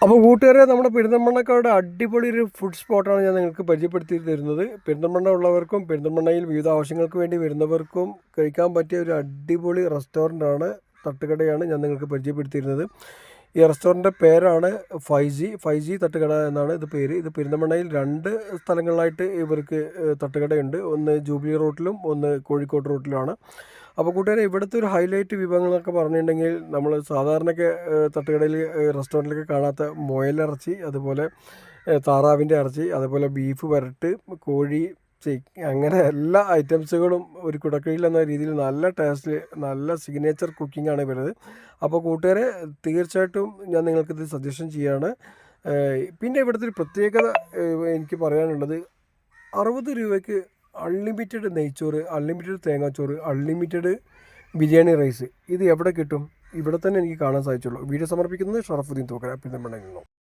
അപ്പോൾ കൂട്ടുകാരെ, നമ്മുടെ പെരിന്തൽമണ്ണക്കാരുടെ അടിപൊളി ഒരു ഫുഡ് സ്പോട്ടാണ് ഞാൻ നിങ്ങൾക്ക് പരിചയപ്പെടുത്തി തരുന്നത്. പെരിന്തൽമണ്ണ ഉള്ളവർക്കും പെരിന്തൽമണ്ണയിൽ വിവിധ ആവശ്യങ്ങൾക്ക് വേണ്ടി വരുന്നവർക്കും കഴിക്കാൻ പറ്റിയ ഒരു അടിപൊളി റെസ്റ്റോറൻ്റാണ്, തട്ടുകടയാണ് ഞാൻ നിങ്ങൾക്ക് പരിചയപ്പെടുത്തിയിരുന്നത്. ഈ റെസ്റ്റോറൻറ്റിൻ്റെ പേരാണ് 5G തട്ടുകട എന്നാണ് ഇത് പേര്. ഇത് പെരിന്തൽമണ്ണയിൽ 2 സ്ഥലങ്ങളിലായിട്ട് ഇവർക്ക് തട്ടുകടയുണ്ട്. ഒന്ന് ജൂബിലി റോട്ടിലും ഒന്ന് കോഴിക്കോട് റോട്ടിലുമാണ്. അപ്പോൾ കൂട്ടുകാരെ, ഇവിടുത്തെ ഒരു ഹൈലൈറ്റ് വിഭവങ്ങളൊക്കെ പറഞ്ഞിട്ടുണ്ടെങ്കിൽ നമ്മൾ സാധാരണയൊക്കെ തട്ടുകടയിൽ റെസ്റ്റോറൻറ്റിലൊക്കെ കാണാത്ത മുയലിറച്ചി, അതുപോലെ താറാവിൻ്റെ ഇറച്ചി, അതുപോലെ ബീഫ് വരട്ട്, കോഴി, അങ്ങനെ എല്ലാ ഐറ്റംസുകളും ഒരു കുടക്കീഴിൽ എന്ന രീതിയിൽ നല്ല ടേസ്റ്റിൽ നല്ല സിഗ്നേച്ചർ കുക്കിംഗാണ് വരുന്നത്. അപ്പോൾ കൂട്ടുകാരെ, തീർച്ചയായിട്ടും ഞാൻ നിങ്ങൾക്കിത് സജഷൻ ചെയ്യുകയാണ്. പിന്നെ ഇവിടുത്തെ ഒരു പ്രത്യേകത എനിക്ക് പറയാനുള്ളത്, 60 രൂപയ്ക്ക് അൺലിമിറ്റഡ് നെയ്ച്ചോറ്, അൺലിമിറ്റഡ് തേങ്ങാച്ചോറ്, അൺലിമിറ്റഡ് ബിരിയാണി റൈസ്. ഇത് എവിടെ കിട്ടും? ഇവിടെ തന്നെ എനിക്ക് കാണാൻ സാധിച്ചുള്ളൂ. വീഡിയോ സമർപ്പിക്കുന്നത് ഷറഫുദ്ദീൻ തോക്കര, പെരിന്തൽമണ്ണയിൽ നിന്നും.